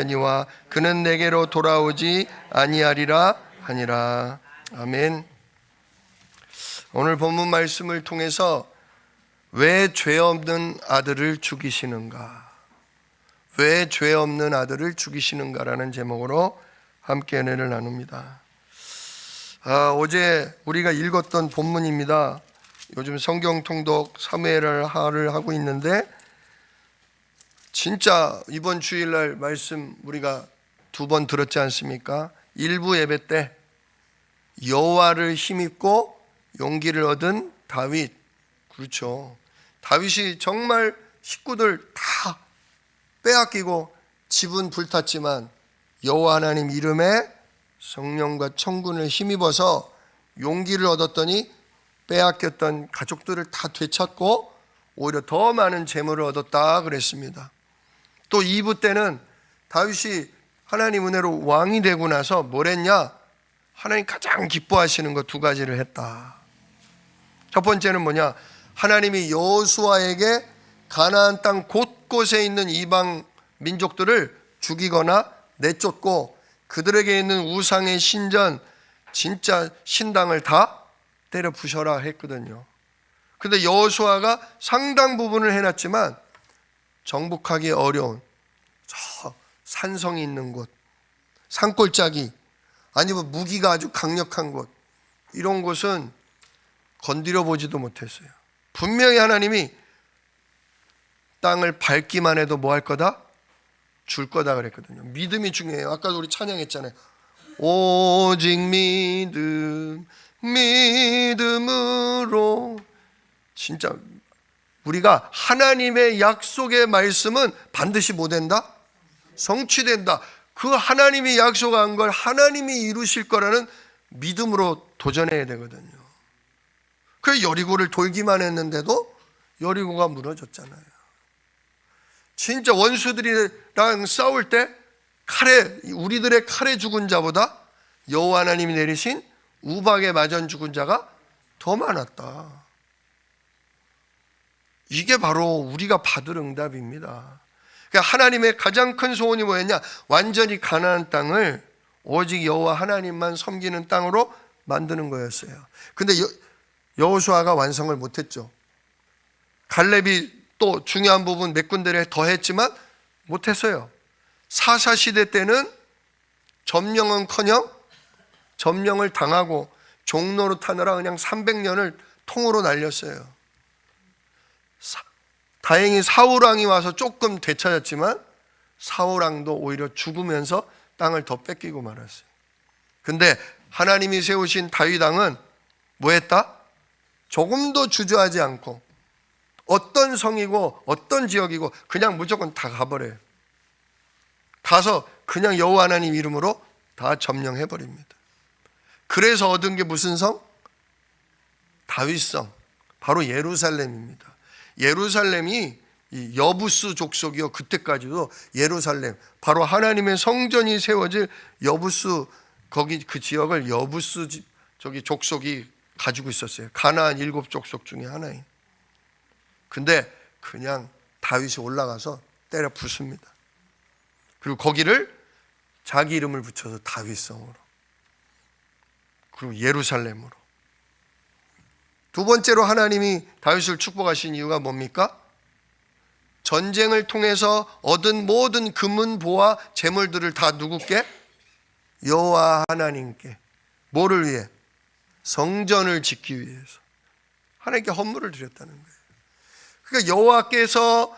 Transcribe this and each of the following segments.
니와 그는 내게로 돌아오지 아니하리라 하니라. 아멘. 오늘 본문 말씀을 통해서 왜 죄 없는 아들을 죽이시는가, 왜 죄 없는 아들을 죽이시는가라는 제목으로 함께 은혜를 나눕니다. 어제 우리가 읽었던 본문입니다. 요즘 성경 통독 사무엘하를 하고 있는데, 진짜 이번 주일날 말씀 우리가 2번 들었지 않습니까? 일부 예배 때 여호와를 힘입고 용기를 얻은 다윗, 그렇죠. 다윗이 정말 식구들 다 빼앗기고 집은 불탔지만 여호와 하나님 이름에 성령과 천군을 힘입어서 용기를 얻었더니 빼앗겼던 가족들을 다 되찾고 오히려 더 많은 재물을 얻었다 그랬습니다. 또 2부 때는 다윗이 하나님 은혜로 왕이 되고 나서 뭘 했냐? 하나님 가장 기뻐하시는 것 2가지를 했다. 첫 번째는 뭐냐? 하나님이 여호수아에게 가나안 땅 곳곳에 있는 이방 민족들을 죽이거나 내쫓고 그들에게 있는 우상의 신전, 진짜 신당을 다 때려 부셔라 했거든요. 근데 여호수아가 상당 부분을 해놨지만 정복하기 어려운 저 산성이 있는 곳, 산골짜기, 아니면 무기가 아주 강력한 곳, 이런 곳은 건드려 보지도 못했어요. 분명히 하나님이 땅을 밟기만 해도 뭐 할 거다? 줄 거다 그랬거든요. 믿음이 중요해요. 아까도 우리 찬양했잖아요. 오직 믿음으로. 진짜 우리가 하나님의 약속의 말씀은 반드시 뭐 된다? 성취된다. 그 하나님이 약속한 걸 하나님이 이루실 거라는 믿음으로 도전해야 되거든요. 그래서 여리고를 돌기만 했는데도 여리고가 무너졌잖아요. 진짜 원수들이랑 싸울 때 우리들의 칼에 죽은 자보다 여호와 하나님이 내리신 우박에 맞은 죽은 자가 더 많았다. 이게 바로 우리가 받을 응답입니다. 그러니까 하나님의 가장 큰 소원이 뭐였냐? 완전히 가나안 땅을 오직 여호와 하나님만 섬기는 땅으로 만드는 거였어요. 근데 여호수아가 완성을 못했죠. 갈렙이 또 중요한 부분 몇 군데를 더 했지만 못했어요. 사사 시대 때는 점령은커녕 점령을 당하고 종로로 타느라 그냥 300년을 통으로 날렸어요. 다행히 사울왕이 와서 조금 되찾았지만 사울왕도 오히려 죽으면서 땅을 더 뺏기고 말았어요. 근데 하나님이 세우신 다윗 왕은 뭐 했다? 조금도 주저하지 않고 어떤 성이고 어떤 지역이고 그냥 무조건 다 가버려요. 가서 그냥 여호와 하나님 이름으로 다 점령해버립니다. 그래서 얻은 게 무슨 성? 다윗성, 바로 예루살렘입니다. 예루살렘이 이 여부스 족속이요, 그때까지도 예루살렘, 바로 하나님의 성전이 세워질 여부스, 거기 그 지역을 여부스 족속이 가지고 있었어요. 가나안 7족속 중에 하나인. 근데 그냥 다윗이 올라가서 때려 부숩니다. 그리고 거기를 자기 이름을 붙여서 다윗성으로, 그리고 예루살렘으로. 2번째로 하나님이 다윗을 축복하신 이유가 뭡니까? 전쟁을 통해서 얻은 모든 금은 보화 재물들을 다 누구께? 여호와 하나님께. 뭐를 위해? 성전을 짓기 위해서 하나님께 헌물을 드렸다는 거예요. 그러니까 여호와께서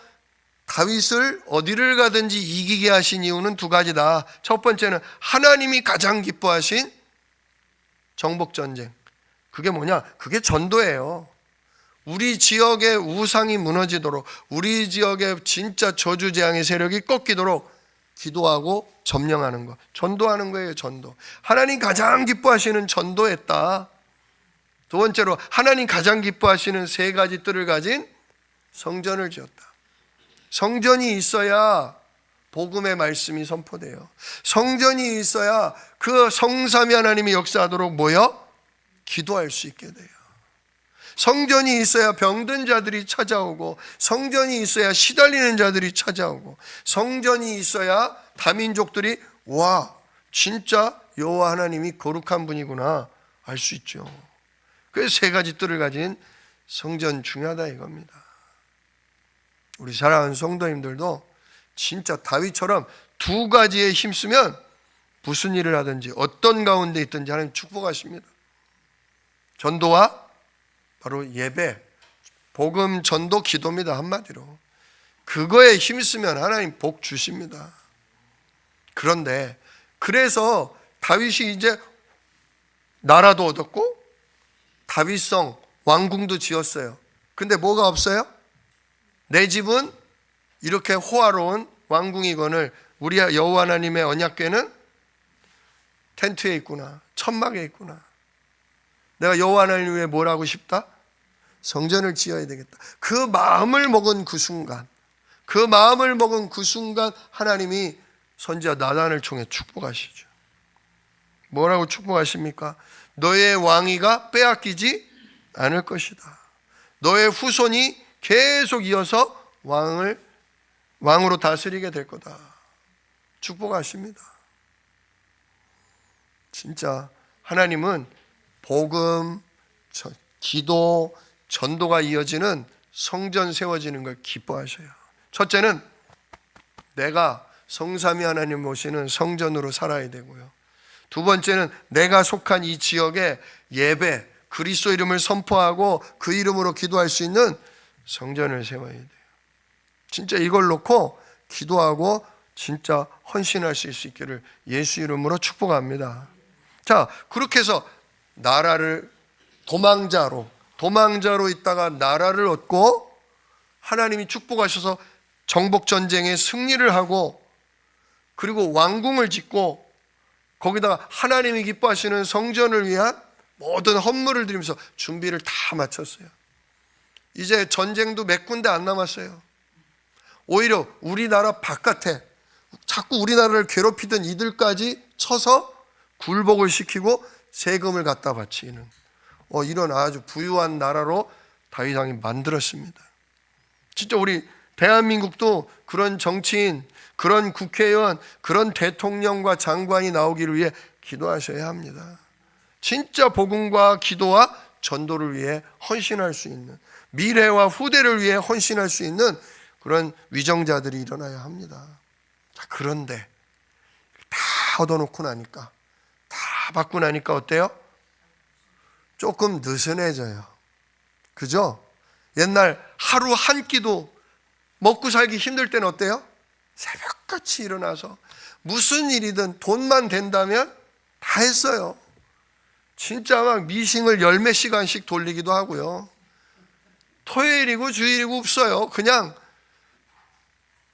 다윗을 어디를 가든지 이기게 하신 이유는 2가지다. 첫 번째는 하나님이 가장 기뻐하신 정복전쟁. 그게 뭐냐? 그게 전도예요. 우리 지역의 우상이 무너지도록, 우리 지역의 진짜 저주재앙의 세력이 꺾이도록 기도하고 점령하는 것, 전도하는 거예요. 전도. 하나님 가장 기뻐하시는 전도했다. 2번째로 하나님 가장 기뻐하시는 3가지 뜰을 가진 성전을 지었다. 성전이 있어야 복음의 말씀이 선포돼요. 성전이 있어야 그 성삼위 하나님이 역사하도록 모여 기도할 수 있게 돼요. 성전이 있어야 병든 자들이 찾아오고, 성전이 있어야 시달리는 자들이 찾아오고, 성전이 있어야 다민족들이 와, 진짜 여호와 하나님이 거룩한 분이구나 알 수 있죠. 그래서 세 가지 뜰을 가진 성전 중요하다 이겁니다. 우리 사랑하는 성도님들도 진짜 다윗처럼 두 가지에 힘쓰면 무슨 일을 하든지 어떤 가운데 있든지 하나님 축복하십니다. 전도와 바로 예배, 복음, 전도, 기도입니다. 한마디로 그거에 힘쓰면 하나님 복 주십니다. 그런데 그래서 다윗이 이제 나라도 얻었고 다윗성 왕궁도 지었어요. 근데 뭐가 없어요? 내 집은 이렇게 호화로운 왕궁이거늘 우리 여호와 하나님의 언약궤는 텐트에 있구나, 천막에 있구나. 내가 여호와 하나님 위해 뭘 하고 싶다? 성전을 지어야 되겠다. 그 마음을 먹은 그 순간, 하나님이 선지자 나단을 통해 축복하시죠. 뭐라고 축복하십니까? 너의 왕위가 빼앗기지 않을 것이다. 너의 후손이 계속 이어서 왕으로 다스리게 될 거다. 축복하십니다. 진짜 하나님은 복음, 기도, 전도가 이어지는 성전 세워지는 걸 기뻐하셔요. 첫째는 내가 성삼위 하나님 모시는 성전으로 살아야 되고요. 두 번째는 내가 속한 이 지역에 예배, 그리스도 이름을 선포하고 그 이름으로 기도할 수 있는 성전을 세워야 돼요. 진짜 이걸 놓고 기도하고 진짜 헌신할 수 있기를 예수 이름으로 축복합니다. 자, 그렇게 해서 나라를 도망자로 있다가 나라를 얻고 하나님이 축복하셔서 정복전쟁에 승리를 하고 그리고 왕궁을 짓고 거기다가 하나님이 기뻐하시는 성전을 위한 모든 헌물을 드리면서 준비를 다 마쳤어요. 이제 전쟁도 몇 군데 안 남았어요. 오히려 우리나라 바깥에 자꾸 우리나라를 괴롭히던 이들까지 쳐서 굴복을 시키고 세금을 갖다 바치는 이런 아주 부유한 나라로 다윗 왕이 만들었습니다. 진짜 우리 대한민국도 그런 정치인, 그런 국회의원, 그런 대통령과 장관이 나오기를 위해 기도하셔야 합니다. 진짜 복음과 기도와 전도를 위해 헌신할 수 있는, 미래와 후대를 위해 헌신할 수 있는 그런 위정자들이 일어나야 합니다. 자, 그런데 다 얻어놓고 나니까, 다 받고 나니까 어때요? 조금 느슨해져요. 그죠? 옛날 하루 한 끼도 먹고 살기 힘들 때는 어때요? 새벽같이 일어나서 무슨 일이든 돈만 된다면 다 했어요. 진짜 막 미싱을 열 몇 시간씩 돌리기도 하고요. 토요일이고 주일이고 없어요. 그냥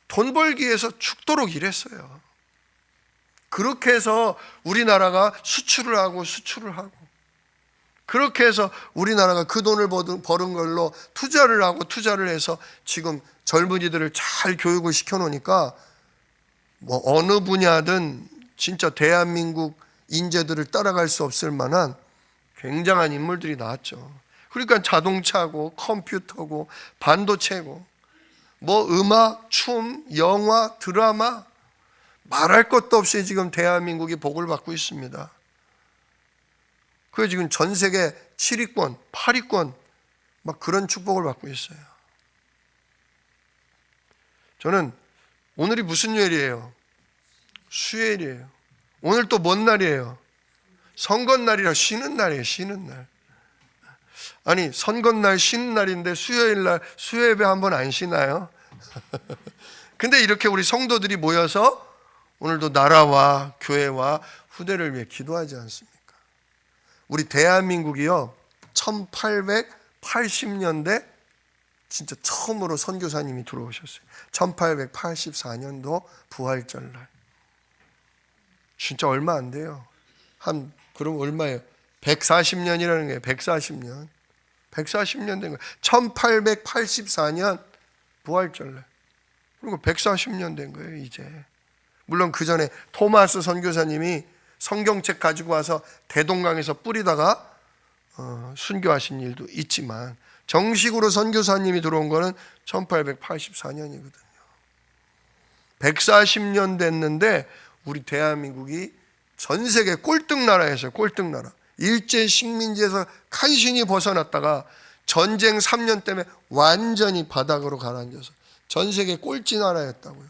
돈 벌기 위해서 죽도록 일했어요. 그렇게 해서 우리나라가 수출을 하고 그렇게 해서 우리나라가 그 돈을 버는 걸로 투자를 하고 투자를 해서 지금 젊은이들을 잘 교육을 시켜놓으니까 뭐 어느 분야든 진짜 대한민국 인재들을 따라갈 수 없을 만한 굉장한 인물들이 나왔죠. 그러니까 자동차고 컴퓨터고 반도체고 뭐 음악, 춤, 영화, 드라마 말할 것도 없이 지금 대한민국이 복을 받고 있습니다. 그래서 지금 전 세계 7위권, 8위권 막 그런 축복을 받고 있어요. 저는 오늘이 무슨 요일이에요? 수요일이에요. 오늘 또 뭔 날이에요? 선거날이라 쉬는 날이에요. 쉬는 날. 아니 선거날 쉬는 날인데 수요일날 수요예배 한번 안 쉬나요? 근데 이렇게 우리 성도들이 모여서 오늘도 나라와 교회와 후대를 위해 기도하지 않습니까? 우리 대한민국이요 1880년대 진짜 처음으로 선교사님이 들어오셨어요. 1884년도 부활절날. 진짜 얼마 안 돼요. 그럼 얼마예요? 140년이라는 거예요. 140년. 140년 된 거예요. 1884년 부활절날. 그리고 140년 된 거예요, 이제. 물론 그 전에 토마스 선교사님이 성경책 가지고 와서 대동강에서 뿌리다가 순교하신 일도 있지만 정식으로 선교사님이 들어온 거는 1884년이거든요. 140년 됐는데 우리 대한민국이 전 세계 꼴등 나라였어요. 꼴등 나라. 일제 식민지에서 간신히 벗어났다가 전쟁 3년 때문에 완전히 바닥으로 가라앉아서 전 세계 꼴찌 나라였다고요.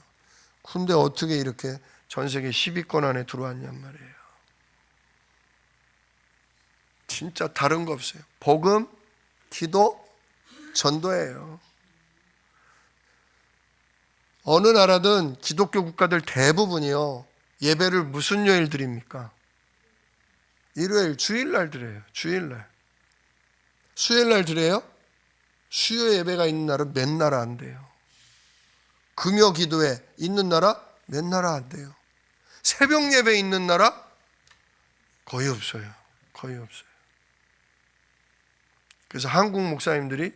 근데 어떻게 이렇게 전 세계 10위권 안에 들어왔냔 말이에요. 진짜 다른 거 없어요. 복음, 기도, 전도예요. 어느 나라든 기독교 국가들 대부분이요, 예배를 무슨 요일 드립니까? 일요일, 주일날 드려요. 주일날. 수요일날 드려요? 수요 예배가 있는 날은 몇 나라 안 돼요. 금요 기도회 있는 나라 몇 나라 안 돼요. 새벽 예배 있는 나라 거의 없어요. 거의 없어요. 그래서 한국 목사님들이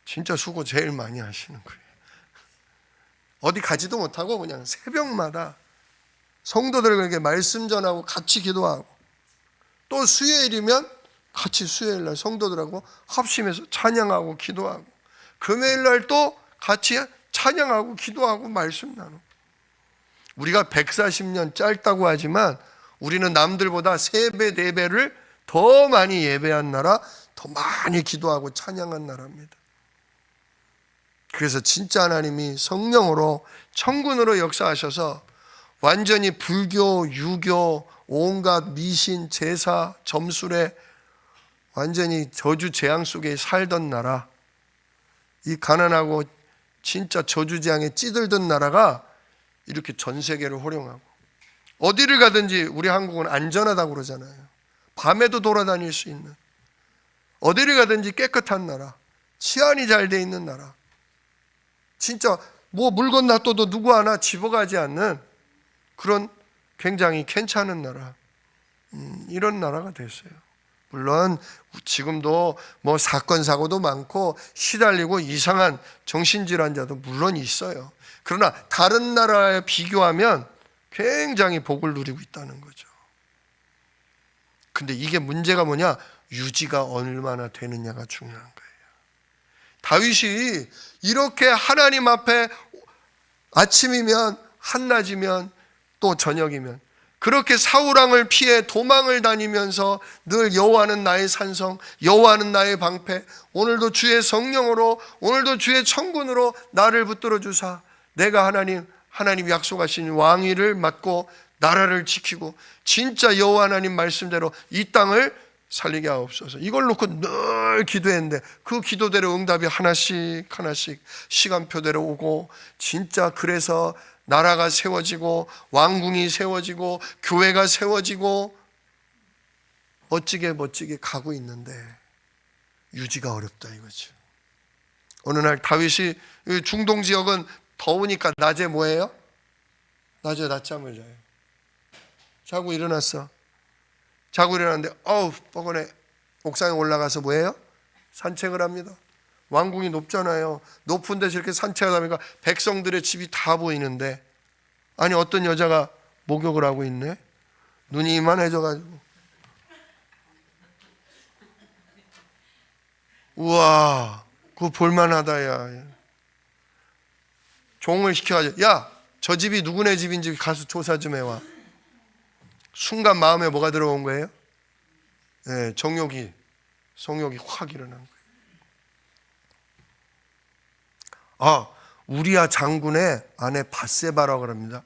진짜 수고 제일 많이 하시는 거예요. 어디 가지도 못하고 그냥 새벽마다 성도들에게 말씀 전하고 같이 기도하고, 또 수요일이면 같이 수요일날 성도들하고 합심해서 찬양하고 기도하고, 금요일날 또 같이 찬양하고 기도하고 말씀 나누고. 우리가 140년 짧다고 하지만 우리는 남들보다 3배, 4배를 더 많이 예배한 나라, 더 많이 기도하고 찬양한 나라입니다. 그래서 진짜 하나님이 성령으로 천군으로 역사하셔서 완전히 불교, 유교, 온갖 미신, 제사, 점술에 완전히 저주 재앙 속에 살던 나라, 이 가난하고 진짜 저주재앙에 찌들던 나라가 이렇게 전 세계를 호령하고, 어디를 가든지 우리 한국은 안전하다고 그러잖아요. 밤에도 돌아다닐 수 있는, 어디를 가든지 깨끗한 나라, 치안이 잘 돼 있는 나라, 진짜 뭐 물건 놔둬도 누구 하나 집어가지 않는 그런 굉장히 괜찮은 나라, 이런 나라가 됐어요. 물론 지금도 뭐 사건 사고도 많고 시달리고 이상한 정신질환자도 물론 있어요. 그러나 다른 나라에 비교하면 굉장히 복을 누리고 있다는 거죠. 근데 이게 문제가 뭐냐? 유지가 얼마나 되느냐가 중요한 거예요. 다윗이 이렇게 하나님 앞에 아침이면 한낮이면 또 저녁이면 그렇게 사울왕을 피해 도망을 다니면서 늘 여호와는 나의 산성, 여호와는 나의 방패, 오늘도 주의 성령으로, 오늘도 주의 천군으로 나를 붙들어 주사 내가 하나님 약속하신 왕위를 맡고 나라를 지키고 진짜 여호와 하나님 말씀대로 이 땅을 살리게 하옵소서, 이걸 놓고 늘 기도했는데 그 기도대로 응답이 하나씩 하나씩 시간표대로 오고, 진짜 그래서 나라가 세워지고 왕궁이 세워지고 교회가 세워지고 멋지게 가고 있는데 유지가 어렵다 이거죠. 어느 날 다윗이, 중동 지역은 더우니까 낮에 뭐해요? 낮에 낮잠을 자요. 자고 일어났어. 자고 일어났는데 뻐근해. 옥상에 올라가서 뭐해요? 산책을 합니다. 왕궁이 높잖아요. 높은 데서 이렇게 산책을 하니까 백성들의 집이 다 보이는데, 아니 어떤 여자가 목욕을 하고 있네. 눈이 이만해져가지고, 우와 그거 볼만하다. 야, 종을 시켜가지고 야, 저 집이 누구네 집인지 가서 조사 좀 해와. 순간 마음에 뭐가 들어온 거예요? 네, 성욕이 확 일어난 거예요. 우리야 장군의 아내 밧세바라고 합니다.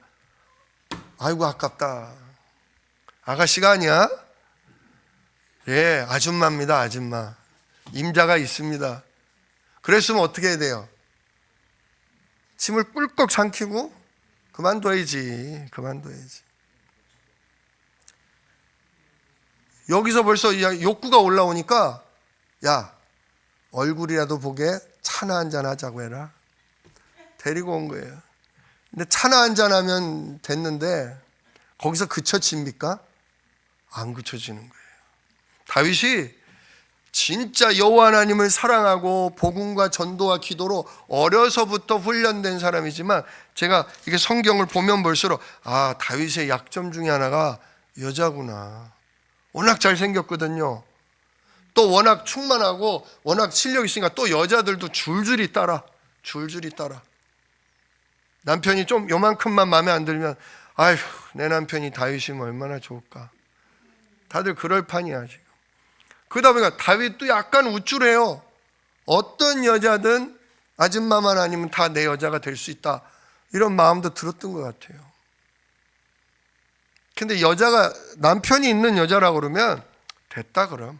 아이고 아깝다. 아가씨가 아니야? 예, 아줌마입니다. 아줌마. 임자가 있습니다. 그랬으면 어떻게 해야 돼요? 침을 꿀꺽 삼키고 그만둬야지. 여기서 벌써 욕구가 올라오니까, 야, 얼굴이라도 보게 차나 한잔 하자고 해라. 데리고 온 거예요. 근데 차나 한잔 하면 됐는데 거기서 그쳐집니까? 안 그쳐지는 거예요. 다윗이 진짜 여호와 하나님을 사랑하고 복음과 전도와 기도로 어려서부터 훈련된 사람이지만, 제가 이게 성경을 보면 볼수록 다윗의 약점 중에 하나가 여자구나. 워낙 잘생겼거든요. 또 워낙 충만하고 워낙 실력이 있으니까 또 여자들도 줄줄이 따라. 남편이 좀 요만큼만 마음에 안 들면 아휴, 내 남편이 다윗이면 얼마나 좋을까. 다들 그럴 판이야 지금. 그러다 보니까 다윗도 약간 우쭐해요. 어떤 여자든 아줌마만 아니면 다 내 여자가 될 수 있다, 이런 마음도 들었던 것 같아요. 근데 여자가, 남편이 있는 여자라고 그러면 됐다 그럼.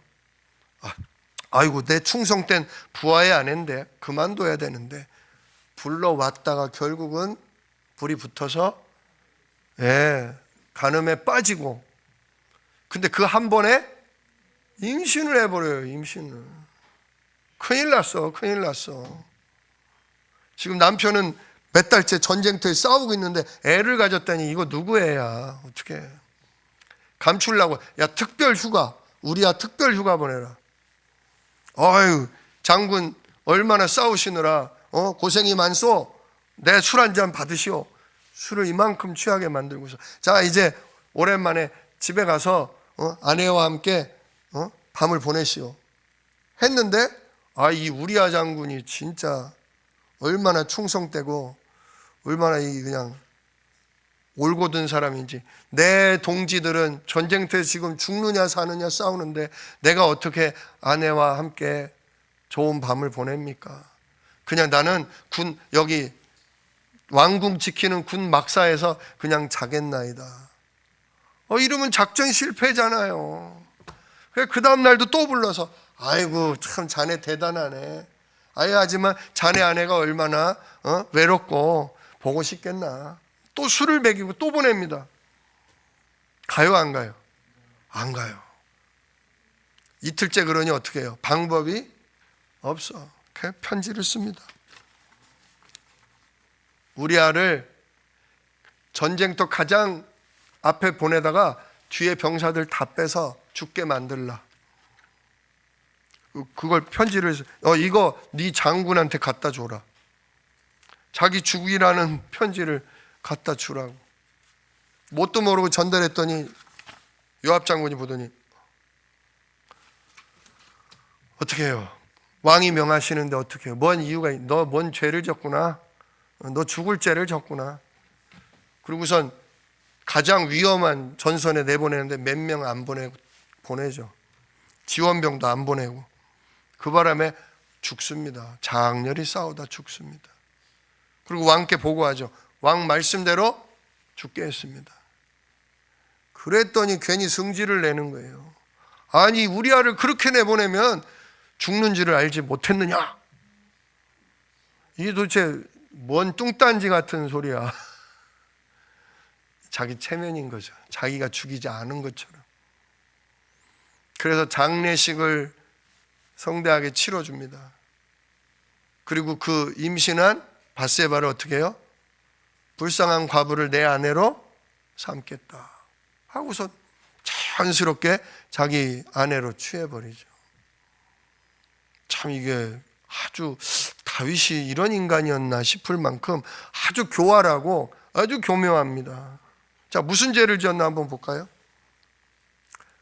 아이고, 내 충성된 부하의 아내인데 그만둬야 되는데, 불러왔다가 결국은 불이 붙어서 간음에 빠지고, 근데 그 한 번에 임신을 해버려요. 임신을. 큰일 났어. 지금 남편은 몇 달째 전쟁터에 싸우고 있는데 애를 가졌다니, 이거 누구 애야. 어떻게 감추려고. 야, 특별 휴가, 우리야 특별 휴가 보내라. 아유, 장군 얼마나 싸우시느라 고생이 많소. 내 술 한 잔 받으시오. 술을 이만큼 취하게 만들고서, 자 이제 오랜만에 집에 가서 아내와 함께 밤을 보내시오 했는데, 이 우리아 장군이 진짜 얼마나 충성되고 얼마나 그냥 올곧은 사람인지. 내 동지들은 전쟁터에 지금 죽느냐 사느냐 싸우는데 내가 어떻게 아내와 함께 좋은 밤을 보냅니까? 그냥 나는 여기 왕궁 지키는 군 막사에서 그냥 자겠나이다. 이러면 작전 실패잖아요. 그 다음 날도 또 불러서, 아이고 참 자네 대단하네. 하지만 자네 아내가 얼마나 외롭고 보고 싶겠나. 또 술을 먹이고 또 보냅니다. 가요 안 가요? 안 가요. 이틀째 그러니 어떻게 해요? 방법이 없어. 그냥 편지를 씁니다. 우리아를 전쟁터 가장 앞에 보내다가 뒤에 병사들 다 빼서 죽게 만들라. 그걸 편지를 해서 이거 네 장군한테 갖다 줘라. 자기 죽이라는 편지를 갖다 주라고. 뭣도 모르고 전달했더니 요압 장군이 보더니, 어떻게 해요? 왕이 명하시는데 어떻게 해요? 뭔 이유가 있? 너 뭔 죄를 졌구나. 너 죽을 죄를 졌구나. 그리고선 가장 위험한 전선에 내보내는데 몇 명 안 보내죠. 지원병도 안 보내고. 그 바람에 죽습니다. 장렬히 싸우다 죽습니다. 그리고 왕께 보고하죠. 왕 말씀대로 죽게 했습니다. 그랬더니 괜히 승질을 내는 거예요. 아니, 우리아를 그렇게 내보내면 죽는 줄을 알지 못했느냐. 이게 도대체 뭔 뚱딴지 같은 소리야. 자기 체면인 거죠. 자기가 죽이지 않은 것처럼. 그래서 장례식을 성대하게 치러줍니다. 그리고 그 임신한 밧세바를 어떻게 해요? 불쌍한 과부를 내 아내로 삼겠다 하고서 자연스럽게 자기 아내로 취해버리죠. 참 이게 아주 다윗이 이런 인간이었나 싶을 만큼 아주 교활하고 아주 교묘합니다. 자, 무슨 죄를 지었나 한번 볼까요?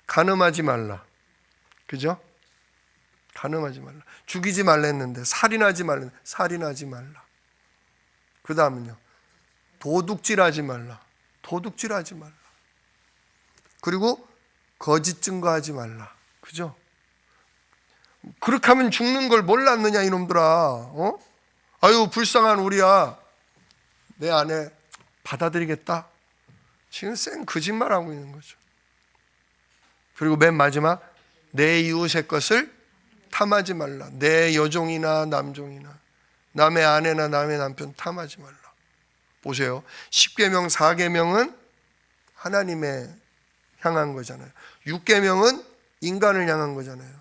간음하지 말라. 그죠? 간음하지 말라. 죽이지 말랬는데 살인하지 말라. 살인하지 말라. 그 다음은요, 도둑질하지 말라. 도둑질하지 말라. 그리고 거짓 증거하지 말라. 그죠? 그렇게 하면 죽는 걸 몰랐느냐 이놈들아. 아유 불쌍한 우리야, 내 아내 받아들이겠다. 지금 쌩 거짓말하고 있는 거죠. 그리고 맨 마지막, 내 이웃의 것을 탐하지 말라. 내 여종이나 남종이나 남의 아내나 남의 남편 탐하지 말라. 보세요. 10계명 4계명은 하나님에 향한 거잖아요. 6계명은 인간을 향한 거잖아요.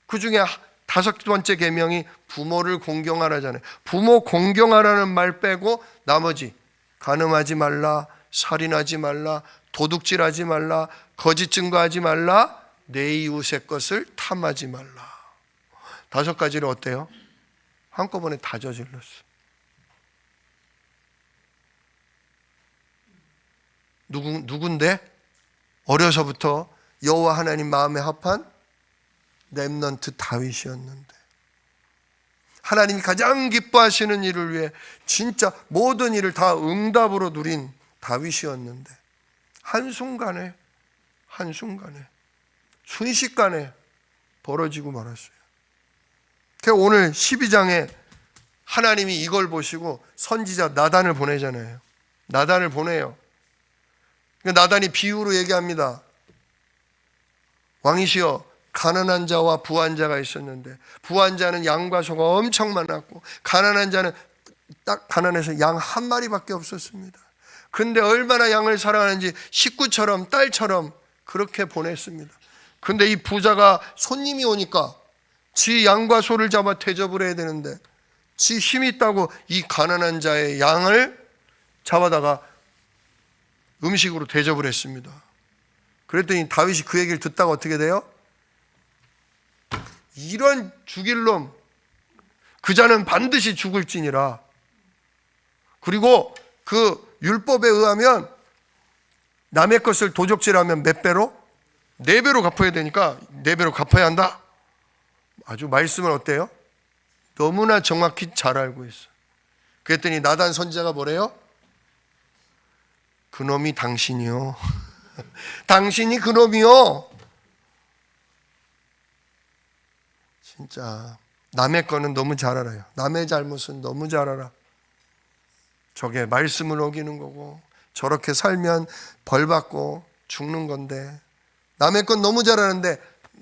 그 중에 5번째 계명이 부모를 공경하라잖아요. 부모 공경하라는 말 빼고 나머지 간음하지 말라, 살인하지 말라, 도둑질하지 말라, 거짓 증거하지 말라, 내 이웃의 것을 탐하지 말라. 5가지를 어때요? 한꺼번에 다 저질렀어. 누군데? 어려서부터 여호와 하나님 마음에 합한 렘넌트 다윗이었는데, 하나님이 가장 기뻐하시는 일을 위해 진짜 모든 일을 다 응답으로 누린 다윗이었는데 한순간에 순식간에 벌어지고 말았어요. 그래서 오늘 12장에 하나님이 이걸 보시고 선지자 나단을 보내잖아요. 나단을 보내요. 나단이 비유로 얘기합니다. 왕이시여, 가난한 자와 부한 자가 있었는데 부한 자는 양과 소가 엄청 많았고 가난한 자는 딱 가난해서 양 한 마리밖에 없었습니다. 근데 얼마나 양을 사랑하는지 식구처럼 딸처럼 그렇게 보냈습니다. 근데 이 부자가 손님이 오니까 지 양과 소를 잡아 대접을 해야 되는데 지 힘이 있다고 이 가난한 자의 양을 잡아다가 음식으로 대접을 했습니다. 그랬더니 다윗이 그 얘기를 듣다가 어떻게 돼요? 이런 죽일 놈, 그 자는 반드시 죽을지니라. 그리고 그 율법에 의하면 남의 것을 도적질하면 몇 배로? 4배로 갚아야 되니까 4배로 갚아야 한다. 아주 말씀은 어때요? 너무나 정확히 잘 알고 있어. 그랬더니 나단 선지자가 뭐래요? 그놈이 당신이요. 당신이 그놈이요. 진짜 남의 거는 너무 잘 알아요. 남의 잘못은 너무 잘 알아. 저게 말씀을 어기는 거고 저렇게 살면 벌 받고 죽는 건데 남의 건 너무 잘 아는데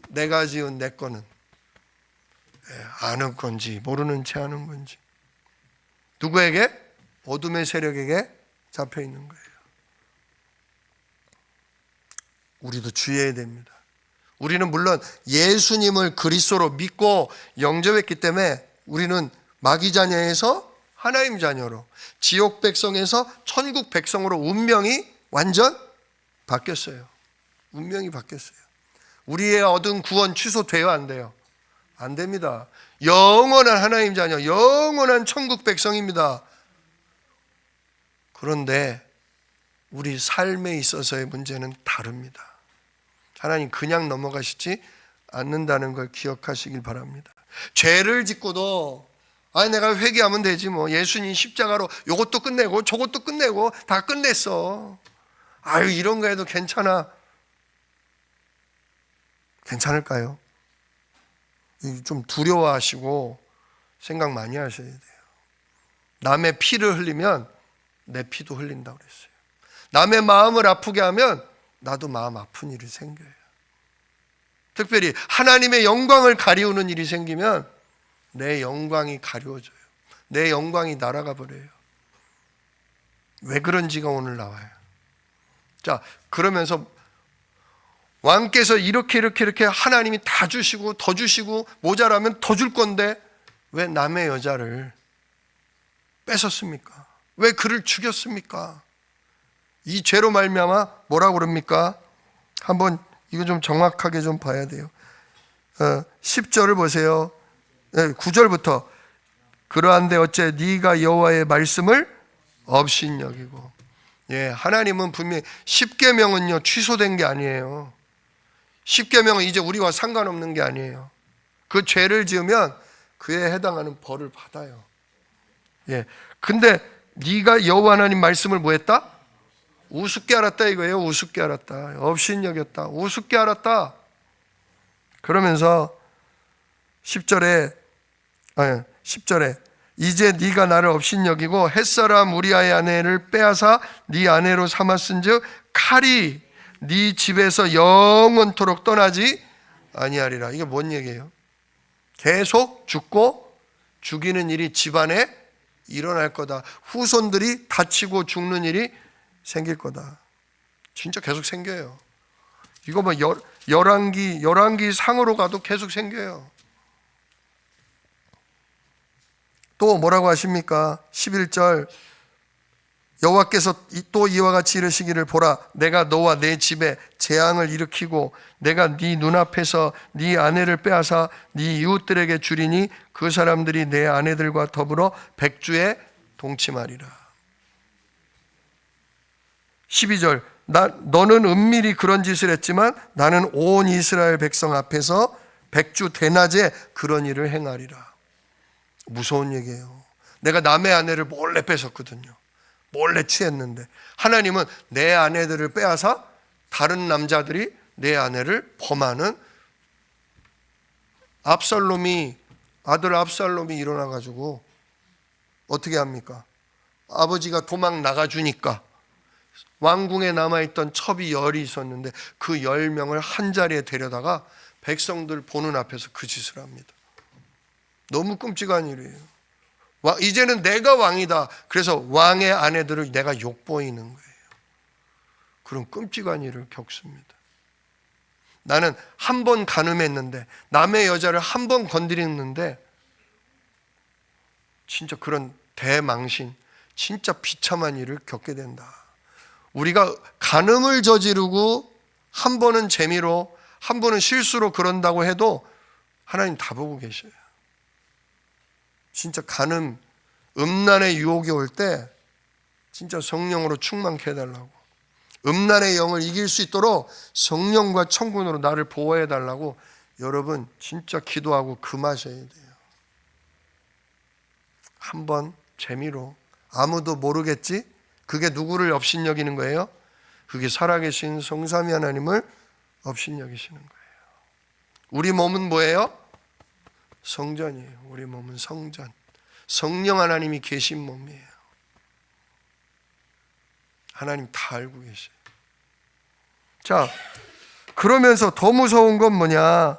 내가 지은 내 거는 아는 건지 모르는 채 아는 건지 누구에게? 어둠의 세력에게 잡혀 있는 거예요. 우리도 주의해야 됩니다. 우리는 물론 예수님을 그리스도로 믿고 영접했기 때문에 우리는 마귀 자녀에서 하나님 자녀로, 지옥 백성에서 천국 백성으로 운명이 완전 바뀌었어요. 운명이 바뀌었어요. 우리의 얻은 구원 취소돼요, 안 돼요? 안 됩니다. 영원한 하나님 자녀, 영원한 천국 백성입니다. 그런데 우리 삶에 있어서의 문제는 다릅니다. 하나님 그냥 넘어가시지 않는다는 걸 기억하시길 바랍니다. 죄를 짓고도 내가 회개하면 되지 뭐, 예수님 십자가로 요것도 끝내고 저것도 끝내고 다 끝냈어, 이런 거 해도 괜찮아. 괜찮을까요? 좀 두려워하시고 생각 많이 하셔야 돼요. 남의 피를 흘리면 내 피도 흘린다고 그랬어요. 남의 마음을 아프게 하면 나도 마음 아픈 일이 생겨요. 특별히 하나님의 영광을 가리우는 일이 생기면 내 영광이 가려워져요. 내 영광이 날아가 버려요. 왜 그런지가 오늘 나와요. 자, 그러면서 왕께서 이렇게 하나님이 다 주시고 더 주시고 모자라면 더 줄 건데 왜 남의 여자를 뺏었습니까? 왜 그를 죽였습니까? 이 죄로 말미암아 뭐라고 그럽니까? 한번 이거 좀 정확하게 좀 봐야 돼요. 10절을 보세요. 9절부터 그러한데 어째 네가 여호와의 말씀을 업신여기고. 하나님은 분명히 십계명은요 취소된 게 아니에요. 십계명은 이제 우리와 상관없는 게 아니에요. 그 죄를 지으면 그에 해당하는 벌을 받아요. 근데 네가 여호와 하나님 말씀을 뭐 했다? 우습게 알았다 이거예요. 우습게 알았다. 업신여겼다. 우습게 알았다. 그러면서 10절에 이제 네가 나를 업신여기고 햇사람 우리아의 아내를 빼앗아 네 아내로 삼았은즉 칼이 네 집에서 영원토록 떠나지 아니하리라. 이게 뭔 얘기예요? 계속 죽고 죽이는 일이 집안에 일어날 거다. 후손들이 다치고 죽는 일이 생길 거다. 진짜 계속 생겨요. 이거 뭐 열왕기 상으로 가도 계속 생겨요. 또 뭐라고 하십니까? 11절 여호와께서 또 이와 같이 이르시기를 보라 내가 너와 내 집에 재앙을 일으키고 내가 네 눈앞에서 네 아내를 빼앗아 네 이웃들에게 주리니 그 사람들이 내 아내들과 더불어 백주에 동침하리라. 12절 너는 은밀히 그런 짓을 했지만 나는 온 이스라엘 백성 앞에서 백주 대낮에 그런 일을 행하리라. 무서운 얘기예요. 내가 남의 아내를 몰래 뺏었거든요. 몰래 취했는데 하나님은 내 아내들을 빼앗아 다른 남자들이 내 아내를 범하는 아들 압살롬이 일어나가지고 어떻게 합니까? 아버지가 도망 나가주니까 왕궁에 남아있던 첩이 10이 있었는데 그 10명을 한 자리에 데려다가 백성들 보는 앞에서 그 짓을 합니다. 너무 끔찍한 일이에요. 이제는 내가 왕이다. 그래서 왕의 아내들을 내가 욕보이는 거예요. 그런 끔찍한 일을 겪습니다. 나는 한 번 간음했는데, 남의 여자를 한 번 건드렸는데 진짜 그런 대망신, 진짜 비참한 일을 겪게 된다. 우리가 간음을 저지르고 한 번은 재미로, 한 번은 실수로 그런다고 해도 하나님 다 보고 계셔요. 진짜 간음, 음란의 유혹이 올 때 진짜 성령으로 충만케 해달라고, 음란의 영을 이길 수 있도록 성령과 천군으로 나를 보호해달라고 여러분 진짜 기도하고 금하셔야 돼요. 한번 재미로, 아무도 모르겠지? 그게 누구를 업신여기는 거예요? 그게 살아계신 성삼위 하나님을 업신여기시는 거예요. 우리 몸은 뭐예요? 성전이에요. 우리 몸은 성전, 성령 하나님이 계신 몸이에요. 하나님 다 알고 계셔요. 자, 그러면서 더 무서운 건 뭐냐?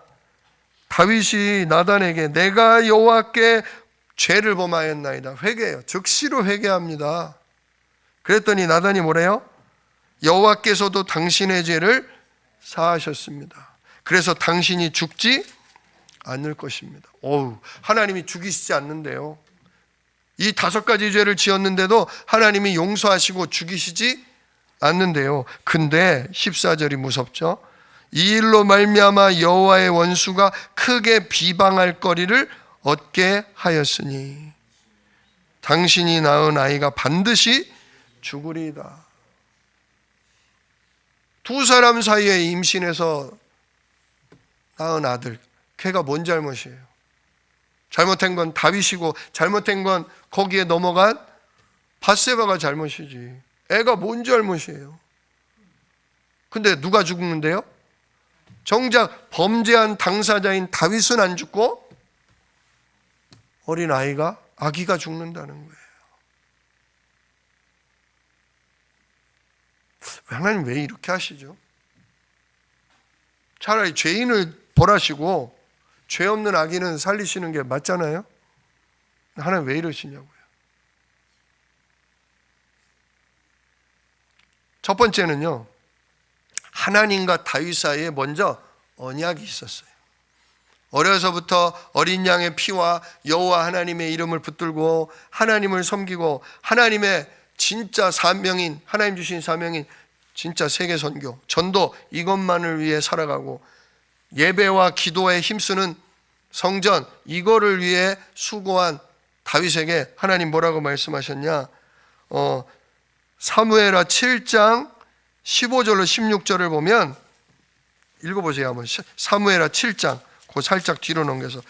다윗이 나단에게 내가 여호와께 죄를 범하였나이다. 회개해요. 즉시로 회개합니다. 그랬더니 나단이 뭐래요? 여호와께서도 당신의 죄를 사하셨습니다. 그래서 당신이 죽지 않을 것입니다. 하나님이 죽이시지 않는데요. 이 5가지 죄를 지었는데도 하나님이 용서하시고 죽이시지 않는데요. 근데 14절이 무섭죠. 이 일로 말미암아 여호와의 원수가 크게 비방할 거리를 얻게 하였으니 당신이 낳은 아이가 반드시 죽으리이다. 두 사람 사이에 임신해서 낳은 아들, 걔가 뭔 잘못이에요? 잘못한 건 다윗이고 잘못한 건 거기에 넘어간 밧세바가 잘못이지. 애가 뭔 잘못이에요? 근데 누가 죽는데요? 정작 범죄한 당사자인 다윗은 안 죽고 어린 아이가, 아기가 죽는다는 거예요. 하나님 왜 이렇게 하시죠? 차라리 죄인을 벌하시고 죄 없는 아기는 살리시는 게 맞잖아요. 하나님 왜 이러시냐고요. 첫 번째는요, 하나님과 다윗 사이에 먼저 언약이 있었어요. 어려서부터 어린 양의 피와 여호와 하나님의 이름을 붙들고 하나님을 섬기고 하나님의 진짜 사명인, 하나님 주신 사명인 진짜 세계 선교, 전도, 이것만을 위해 살아가고 예배와 기도에 힘쓰는 성전, 이거를 위해 수고한 다윗에게 하나님 뭐라고 말씀하셨냐? 사무엘하 7장 15절로 16절을 보면 읽어보세요. 한번. 사무엘하 7장, 그 살짝 뒤로 넘겨서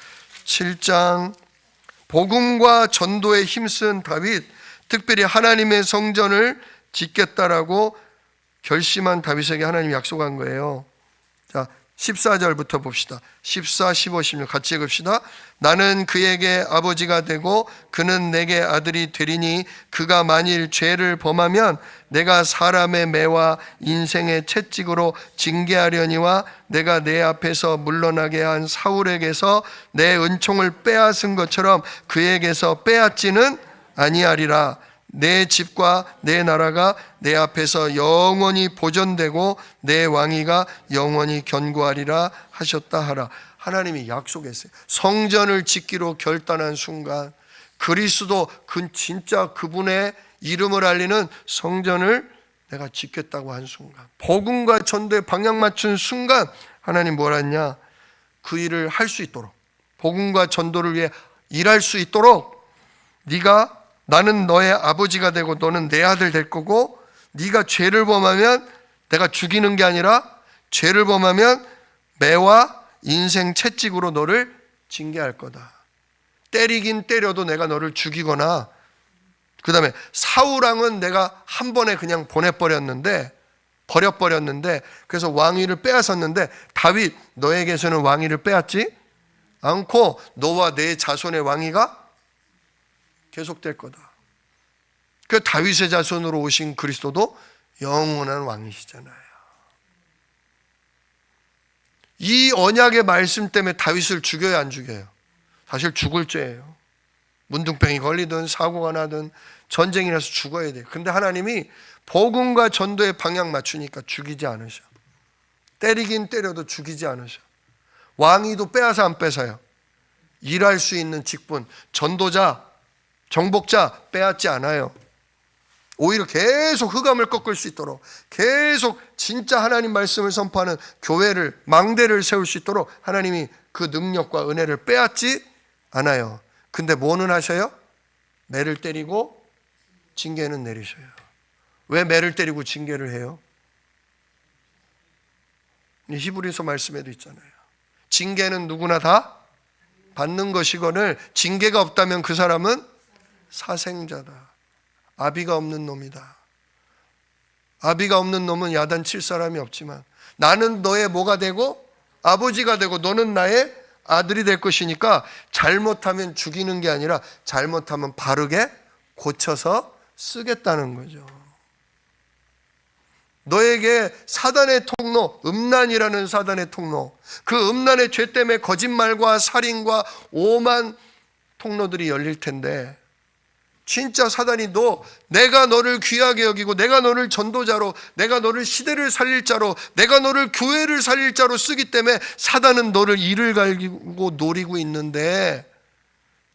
7장, 복음과 전도에 힘쓴 다윗, 특별히 하나님의 성전을 짓겠다라고 결심한 다윗에게 하나님이 약속한 거예요. 자, 14절부터 봅시다. 14, 15, 16 같이 읽읍시다. 나는 그에게 아버지가 되고 그는 내게 아들이 되리니 그가 만일 죄를 범하면 내가 사람의 매와 인생의 채찍으로 징계하려니와 내가 내 앞에서 물러나게 한 사울에게서 내 은총을 빼앗은 것처럼 그에게서 빼앗지는 아니하리라. 내 집과 내 나라가 내 앞에서 영원히 보존되고 내 왕위가 영원히 견고하리라 하셨다 하라. 하나님이 약속했어요. 성전을 짓기로 결단한 순간 그리스도, 진짜 그분의 이름을 알리는 성전을 내가 짓겠다고 한 순간, 복음과 전도에 방향 맞춘 순간 하나님 뭐라 했냐? 그 일을 할 수 있도록, 복음과 전도를 위해 일할 수 있도록 나는 너의 아버지가 되고 너는 내 아들 될 거고, 네가 죄를 범하면 내가 죽이는 게 아니라 죄를 범하면 매와 인생 채찍으로 너를 징계할 거다. 때리긴 때려도 내가 너를 죽이거나, 그 다음에 사울왕은 내가 한 번에 그냥 버려버렸는데, 그래서 왕위를 빼앗았는데, 다윗 너에게서는 왕위를 빼앗지 않고 너와 내 자손의 왕위가 계속될 거다. 그 다윗의 자손으로 오신 그리스도도 영원한 왕이시잖아요. 이 언약의 말씀 때문에 다윗을 죽여요, 안 죽여요? 사실 죽을 죄예요. 문둥병이 걸리든 사고가 나든 전쟁이 나서 죽어야 돼요. 근데 하나님이 복음과 전도의 방향 맞추니까 죽이지 않으셔. 때리긴 때려도 죽이지 않으셔. 왕위도 빼앗아 안 뺏어요. 일할 수 있는 직분, 전도자, 정복자 빼앗지 않아요. 오히려 계속 흑암을 꺾을 수 있도록, 계속 진짜 하나님 말씀을 선포하는 교회를, 망대를 세울 수 있도록 하나님이 그 능력과 은혜를 빼앗지 않아요. 근데 뭐는 하셔요? 매를 때리고 징계는 내리셔요. 왜 매를 때리고 징계를 해요? 히브리서 말씀에도 있잖아요. 징계는 누구나 다 받는 것이거늘 징계가 없다면 그 사람은 사생자다. 아비가 없는 놈이다. 아비가 없는 놈은 야단 칠 사람이 없지만 나는 너의 뭐가 되고 아버지가 되고 너는 나의 아들이 될 것이니까 잘못하면 죽이는 게 아니라 잘못하면 바르게 고쳐서 쓰겠다는 거죠. 너에게 사단의 통로, 음란이라는 사단의 통로, 그 음란의 죄 때문에 거짓말과 살인과 오만 통로들이 열릴 텐데, 진짜 사단이 내가 너를 귀하게 여기고 내가 너를 전도자로, 내가 너를 시대를 살릴 자로, 내가 너를 교회를 살릴 자로 쓰기 때문에 사단은 너를 이를 갈기고 노리고 있는데,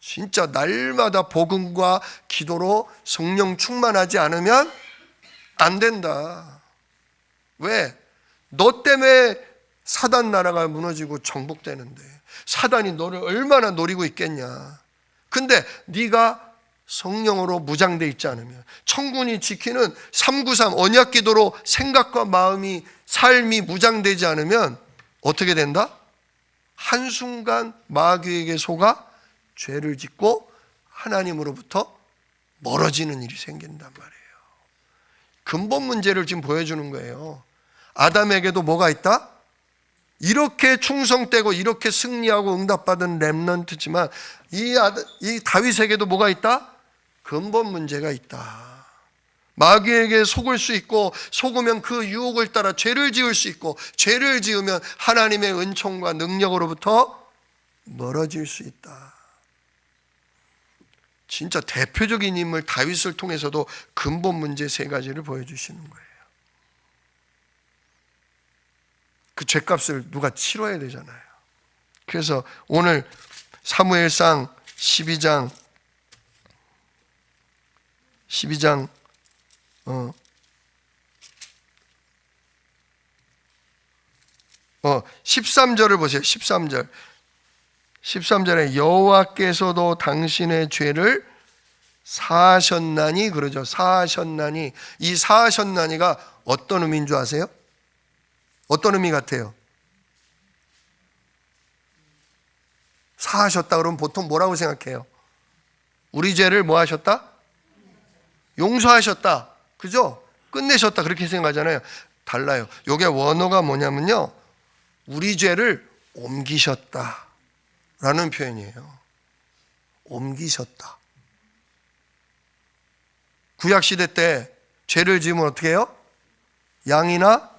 진짜 날마다 복음과 기도로 성령 충만하지 않으면 안 된다. 왜? 너 때문에 사단 나라가 무너지고 정복되는데 사단이 너를 얼마나 노리고 있겠냐. 근데 네가 성령으로 무장되어 있지 않으면, 천군이 지키는 393 언약기도로 생각과 마음이, 삶이 무장되지 않으면 어떻게 된다? 한순간 마귀에게 속아 죄를 짓고 하나님으로부터 멀어지는 일이 생긴단 말이에요. 근본 문제를 지금 보여주는 거예요. 아담에게도 뭐가 있다? 이렇게 충성되고 이렇게 승리하고 응답받은 렘넌트지만 이 다윗에게도 뭐가 있다? 근본 문제가 있다. 마귀에게 속을 수 있고, 속으면 그 유혹을 따라 죄를 지을 수 있고, 죄를 지으면 하나님의 은총과 능력으로부터 멀어질 수 있다. 진짜 대표적인 인물 다윗을 통해서도 근본 문제 3가지를 보여주시는 거예요. 그 죄값을 누가 치러야 되잖아요. 그래서 오늘 사무엘상 12장 13절을 보세요. 13절에 여호와께서도 당신의 죄를 사하셨나니, 그러죠. 사하셨나니. 이 사하셨나니가 어떤 의미인 줄 아세요? 어떤 의미 같아요? 사하셨다 그러면 보통 뭐라고 생각해요? 우리 죄를 뭐 하셨다? 용서하셨다. 그죠? 끝내셨다. 그렇게 생각하잖아요. 달라요. 이게 원어가 뭐냐면요, 우리 죄를 옮기셨다 라는 표현이에요. 옮기셨다. 구약시대 때 죄를 지으면 어떻게 해요? 양이나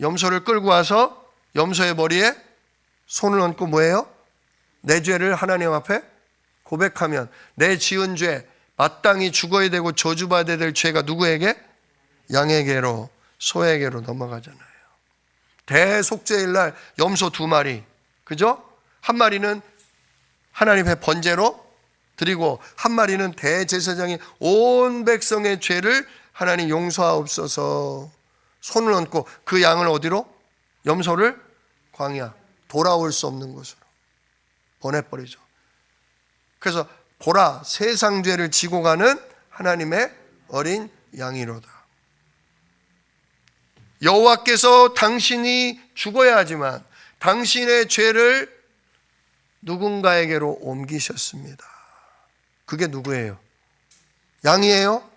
염소를 끌고 와서 염소의 머리에 손을 얹고 뭐예요? 내 죄를 하나님 앞에 고백하면 내 지은 죄, 마땅히 죽어야 되고 저주받아야 될 죄가 누구에게? 양에게로, 소에게로 넘어가잖아요. 대속죄일 날 염소 2마리, 그죠? 한 마리는 하나님 앞에 번제로 드리고 한 마리는 대제사장이 온 백성의 죄를 하나님 용서하옵소서 손을 얹고 그 양을 어디로? 염소를 광야, 돌아올 수 없는 곳으로 보내버리죠. 그래서 보라, 세상 죄를 지고 가는 하나님의 어린 양이로다. 여호와께서 당신이 죽어야 하지만 당신의 죄를 누군가에게로 옮기셨습니다. 그게 누구예요? 양이에요?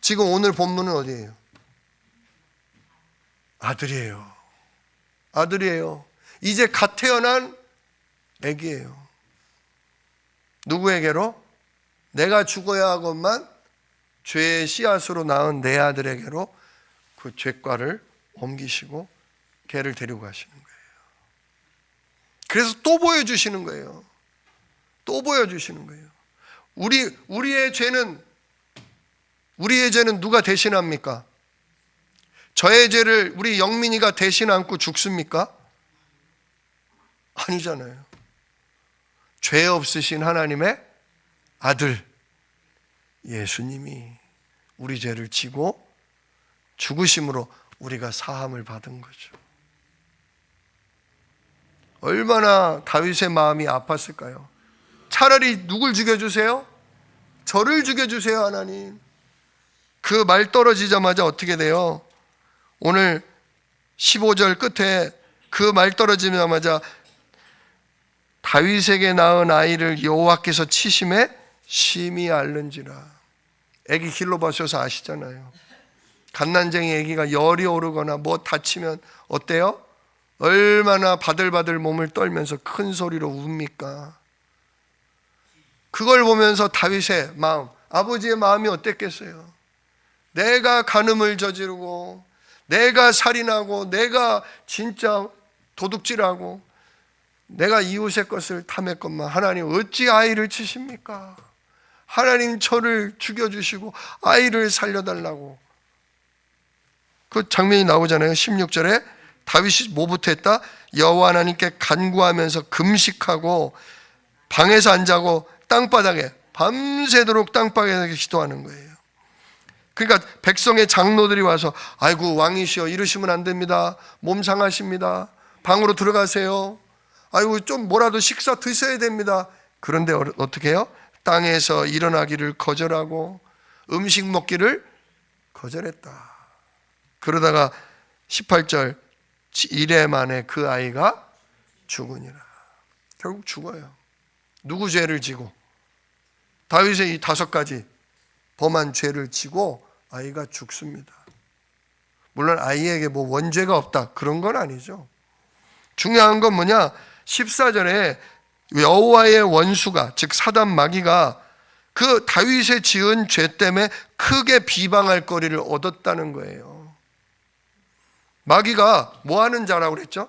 지금 오늘 본문은 어디예요? 아들이에요. 아들이에요. 이제 갓 태어난 애기예요. 누구에게로? 내가 죽어야 하건만 죄의 씨앗으로 낳은 내 아들에게로 그 죄과를 옮기시고 걔를 데리고 가시는 거예요. 그래서 또 보여주시는 거예요. 또 보여주시는 거예요. 우리의 죄는 누가 대신합니까? 저의 죄를 우리 영민이가 대신 안고 죽습니까? 아니잖아요. 죄 없으신 하나님의 아들 예수님이 우리 죄를 지고 죽으심으로 우리가 사함을 받은 거죠. 얼마나 다윗의 마음이 아팠을까요? 차라리 누굴 죽여주세요? 저를 죽여주세요, 하나님. 그 말 떨어지자마자 어떻게 돼요? 오늘 15절 끝에 그 말 떨어지자마자 다윗에게 낳은 아이를 여호와께서 치심에 심히 앓는지라. 애기 길로 보셔서 아시잖아요. 갓난쟁이 애기가 열이 오르거나 뭐 다치면 어때요? 얼마나 바들바들 몸을 떨면서 큰 소리로 웁니까? 그걸 보면서 다윗의 마음, 아버지의 마음이 어땠겠어요? 내가 간음을 저지르고 내가 살인하고 내가 진짜 도둑질하고 내가 이웃의 것을 탐했건만 하나님 어찌 아이를 치십니까? 하나님 저를 죽여주시고 아이를 살려달라고. 그 장면이 나오잖아요. 16절에 다윗이 뭐부터 했다? 여호와 하나님께 간구하면서 금식하고 방에서 안 자고 땅바닥에 밤새도록 땅바닥에 기도하는 거예요. 그러니까 백성의 장로들이 와서 아이고 왕이시여 이러시면 안 됩니다. 몸 상하십니다. 방으로 들어가세요. 아이고 좀 뭐라도 식사 드셔야 됩니다. 그런데 어떻게 해요? 땅에서 일어나기를 거절하고 음식 먹기를 거절했다. 그러다가 18절 이래 만에 그 아이가 죽으니라. 결국 죽어요. 누구 죄를 지고? 다윗의 이 5가지 범한 죄를 지고 아이가 죽습니다. 물론 아이에게 뭐 원죄가 없다 그런 건 아니죠. 중요한 건 뭐냐? 14절에 여호와의 원수가 즉 사단 마귀가 그 다윗의 지은 죄 때문에 크게 비방할 거리를 얻었다는 거예요. 마귀가 뭐 하는 자라고 그랬죠?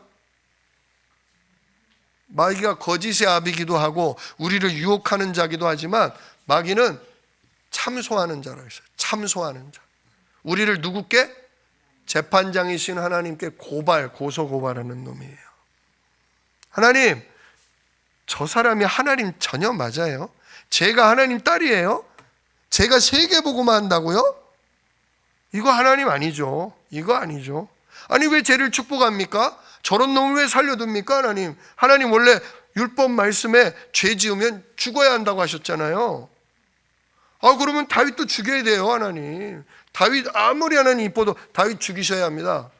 마귀가 거짓의 아비기도 하고 우리를 유혹하는 자기도 하지만 마귀는 참소하는 자라고 했어요. 참소하는 자. 우리를 누구께? 재판장이신 하나님께 고소고발하는 놈이에요. 하나님, 저 사람이 하나님 전혀 맞아요? 제가 하나님 딸이에요? 제가 세계복음화 한다고요? 이거 하나님 아니죠. 이거 아니죠. 아니 왜 죄를 축복합니까? 저런 놈을 왜 살려둡니까? 하나님 원래 율법 말씀에 죄 지으면 죽어야 한다고 하셨잖아요. 그러면 다윗도 죽여야 돼요. 하나님 다윗 아무리 하나님 이뻐도 다윗 죽이셔야 합니다.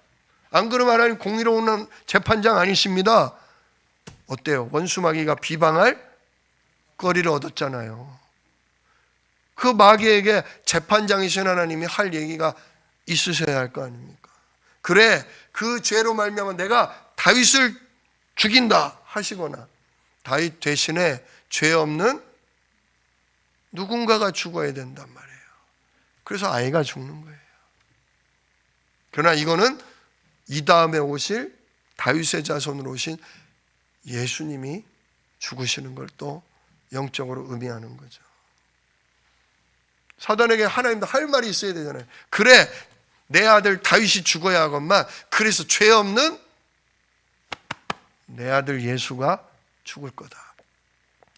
안 그러면 하나님 공의로운 재판장 아니십니다. 어때요? 원수 마귀가 비방할 거리를 얻었잖아요. 그 마귀에게 재판장이신 하나님이 할 얘기가 있으셔야 할 거 아닙니까? 그래 그 죄로 말미암아 내가 다윗을 죽인다 하시거나 다윗 대신에 죄 없는 누군가가 죽어야 된단 말이에요. 그래서 아이가 죽는 거예요. 그러나 이거는 이 다음에 오실 다윗의 자손으로 오신 예수님이 죽으시는 걸 또 영적으로 의미하는 거죠. 사단에게 하나님도 할 말이 있어야 되잖아요. 그래 내 아들 다윗이 죽어야 하건만 그래서 죄 없는 내 아들 예수가 죽을 거다.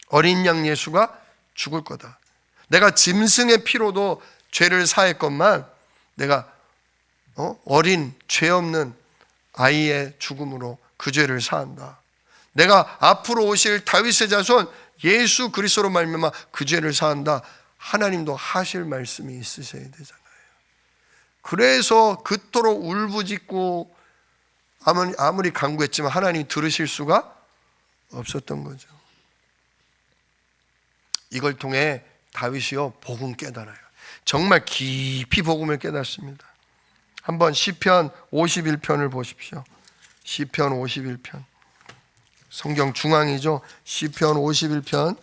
어린 양 예수가 죽을 거다. 내가 짐승의 피로도 죄를 사했건만 내가 어린 죄 없는 아이의 죽음으로 그 죄를 사한다. 내가 앞으로 오실 다윗의 자손 예수 그리스도로 말미암아 그 죄를 사한다. 하나님도 하실 말씀이 있으셔야 되잖아요. 그래서 그토록 울부짖고 아무리 간구했지만 하나님이 들으실 수가 없었던 거죠. 이걸 통해 다윗이요 복음 깨달아요. 정말 깊이 복음을 깨닫습니다. 한번 시편 51편을 보십시오. 시편 51편. 성경 중앙이죠. 시편 51편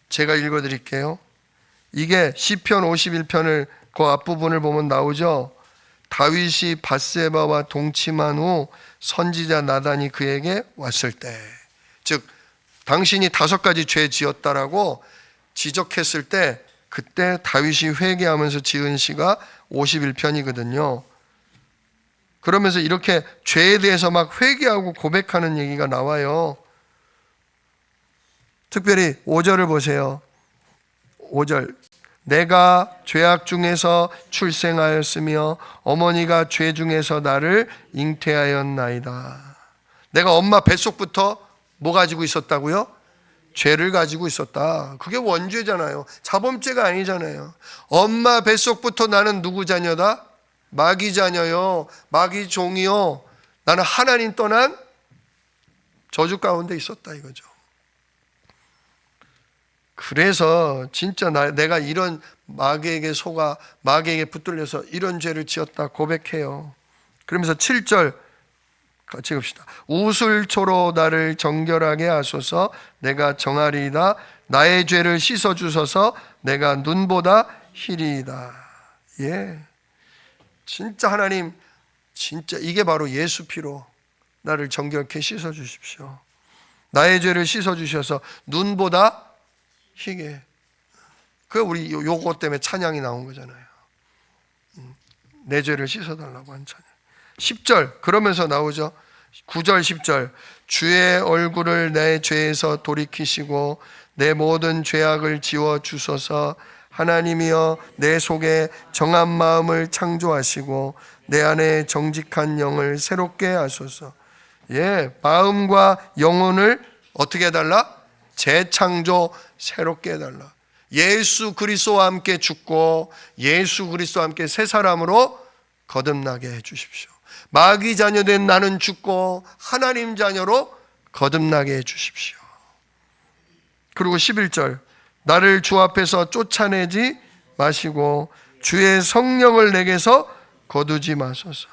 제가 읽어드릴게요. 이게 시편 51편을 그 앞부분을 보면 나오죠. 다윗이 밧세바와 동침한 후 선지자 나단이 그에게 왔을 때, 즉 당신이 5가지 죄 지었다라고 지적했을 때, 그때 다윗이 회개하면서 지은 시가 51편이거든요. 그러면서 이렇게 죄에 대해서 막 회개하고 고백하는 얘기가 나와요. 특별히 5절을 보세요. 5절. 내가 죄악 중에서 출생하였으며 어머니가 죄 중에서 나를 잉태하였나이다. 내가 엄마 뱃속부터 뭐 가지고 있었다고요? 죄를 가지고 있었다. 그게 원죄잖아요. 자범죄가 아니잖아요. 엄마 뱃속부터 나는 누구 자녀다? 마귀 자녀요. 마귀 종이요. 나는 하나님 떠난 저주 가운데 있었다 이거죠. 그래서 진짜 내가 이런 마귀에게 속아 마귀에게 붙들려서 이런 죄를 지었다 고백해요. 그러면서 7절 같이 봅시다. 우슬초로 나를 정결하게 하소서. 내가 정하리이다. 나의 죄를 씻어주소서. 내가 눈보다 희리이다. 예, 진짜 하나님, 진짜 이게 바로 예수 피로 나를 정결케 씻어주십시오. 나의 죄를 씻어주셔서 눈보다 희게. 그 우리 요거 때문에 찬양이 나온 거잖아요. 내 죄를 씻어달라고 한 찬양. 10절 그러면서 나오죠. 9절 10절 주의 얼굴을 내 죄에서 돌이키시고 내 모든 죄악을 지워주소서. 하나님이여 내 속에 정한 마음을 창조하시고 내 안에 정직한 영을 새롭게 하소서. 예, 마음과 영혼을 어떻게 해달라? 재창조, 새롭게 해달라. 예수 그리스도와 함께 죽고 예수 그리스도와 함께 새 사람으로 거듭나게 해주십시오. 마귀 자녀된 나는 죽고 하나님 자녀로 거듭나게 해주십시오. 그리고 11절 나를 주 앞에서 쫓아내지 마시고 주의 성령을 내게서 거두지 마소서.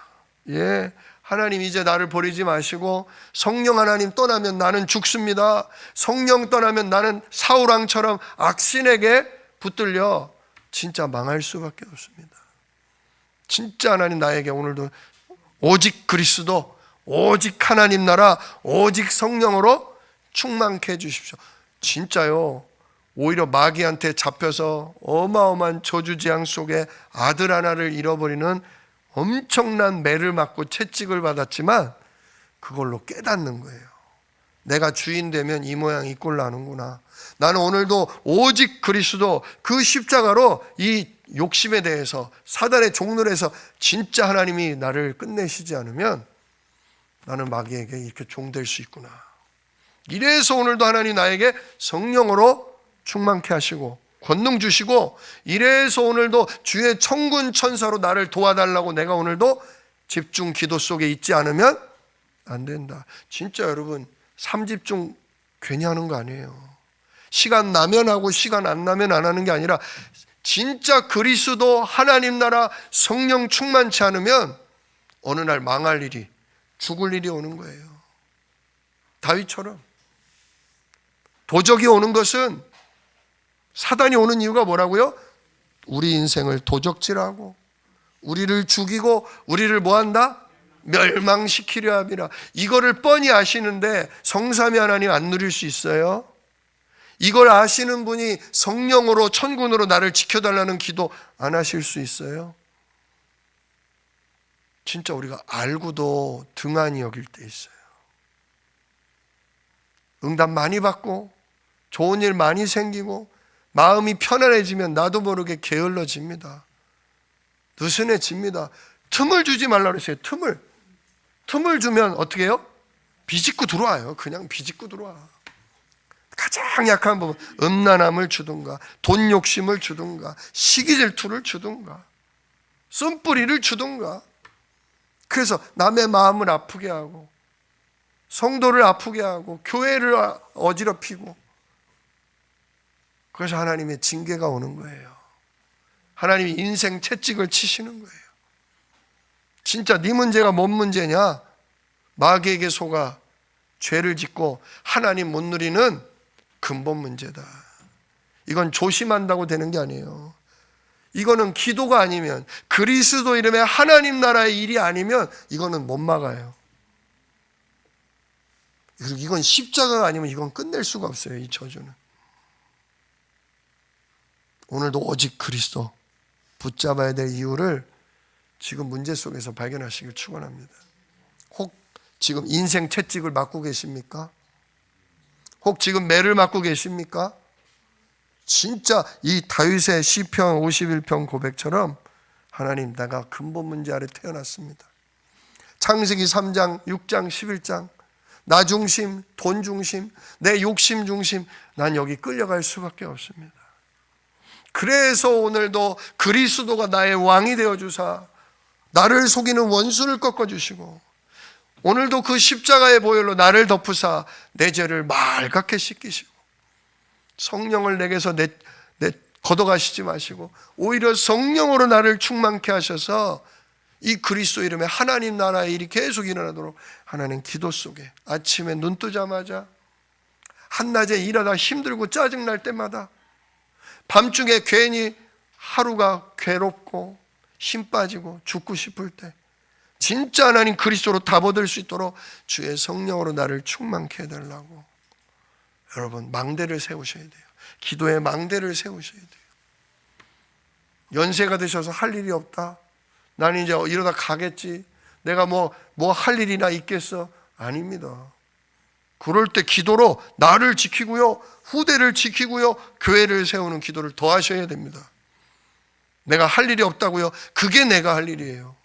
예, 하나님 이제 나를 버리지 마시고 성령 하나님 떠나면 나는 죽습니다. 성령 떠나면 나는 사울왕처럼 악신에게 붙들려 진짜 망할 수밖에 없습니다. 진짜 하나님 나에게 오늘도 오직 그리스도, 오직 하나님 나라, 오직 성령으로 충만케 해주십시오. 진짜요, 오히려 마귀한테 잡혀서 어마어마한 저주재앙 속에 아들 하나를 잃어버리는 엄청난 매를 맞고 채찍을 받았지만 그걸로 깨닫는 거예요. 내가 주인 되면 이 모양 이 꼴 나는구나. 나는 오늘도 오직 그리스도 그 십자가로 이 욕심에 대해서 사단의 종노래에서 진짜 하나님이 나를 끝내시지 않으면 나는 마귀에게 이렇게 종될 수 있구나. 이래서 오늘도 하나님 나에게 성령으로 충만케 하시고 권능 주시고, 이래서 오늘도 주의 천군 천사로 나를 도와달라고 내가 오늘도 집중 기도 속에 있지 않으면 안 된다. 진짜 여러분, 3집중 괜히 하는 거 아니에요. 시간 나면 하고 시간 안 나면 안 하는 게 아니라 진짜 그리스도 하나님 나라 성령 충만치 않으면 어느 날 망할 일이, 죽을 일이 오는 거예요. 다윗처럼. 도적이 오는 것은, 사단이 오는 이유가 뭐라고요? 우리 인생을 도적질하고 우리를 죽이고 우리를 뭐한다? 멸망시키려 함이라. 이거를 뻔히 아시는데 성삼위 하나님 안 누릴 수 있어요? 이걸 아시는 분이 성령으로 천군으로 나를 지켜달라는 기도 안 하실 수 있어요? 진짜 우리가 알고도 등한히 여길 때 있어요. 응답 많이 받고 좋은 일 많이 생기고 마음이 편안해지면 나도 모르게 게을러집니다. 느슨해집니다. 틈을 주지 말라 그랬어요. 틈을 주면 어떻게 해요? 비집고 들어와요. 그냥 비집고 들어와. 가장 약한 부분, 음란함을 주든가 돈 욕심을 주든가 시기 질투를 주든가 쓴뿌리를 주든가, 그래서 남의 마음을 아프게 하고 성도를 아프게 하고 교회를 어지럽히고, 그래서 하나님의 징계가 오는 거예요. 하나님이 인생 채찍을 치시는 거예요. 진짜 네 문제가 뭔 문제냐? 마귀에게 속아 죄를 짓고 하나님 못 누리는 근본 문제다. 이건 조심한다고 되는 게 아니에요. 이거는 기도가 아니면, 그리스도 이름의 하나님 나라의 일이 아니면 이거는 못 막아요. 그리고 이건 십자가가 아니면 이건 끝낼 수가 없어요. 이 저주는. 오늘도 오직 그리스도 붙잡아야 될 이유를 지금 문제 속에서 발견하시길 축원합니다. 혹 지금 인생 채찍을 맞고 계십니까? 혹 지금 매를 맞고 계십니까? 진짜 이 다윗의 시편 51편 고백처럼 하나님, 내가 근본 문제 아래 태어났습니다. 창세기 3장, 6장, 11장 나 중심, 돈 중심, 내 욕심 중심, 난 여기 끌려갈 수밖에 없습니다. 그래서 오늘도 그리스도가 나의 왕이 되어주사 나를 속이는 원수를 꺾어주시고, 오늘도 그 십자가의 보혈로 나를 덮으사 내 죄를 말갛게 씻기시고, 성령을 내게서 걷어가시지 마시고 오히려 성령으로 나를 충만케 하셔서 이 그리스도 이름의 하나님 나라의 일이 계속 일어나도록 하나님 기도 속에 아침에 눈 뜨자마자, 한낮에 일하다 힘들고 짜증날 때마다, 밤중에 괜히 하루가 괴롭고 힘 빠지고 죽고 싶을 때 진짜 하나님 그리스도로 답 얻을 수 있도록 주의 성령으로 나를 충만케 해달라고 여러분 망대를 세우셔야 돼요. 기도의 망대를 세우셔야 돼요. 연세가 드셔서 할 일이 없다, 나는 이제 이러다 가겠지, 내가 뭐 할 일이나 있겠어? 아닙니다. 그럴 때 기도로 나를 지키고요, 후대를 지키고요, 교회를 세우는 기도를 더 하셔야 됩니다. 내가 할 일이 없다고요? 그게 내가 할 일이에요.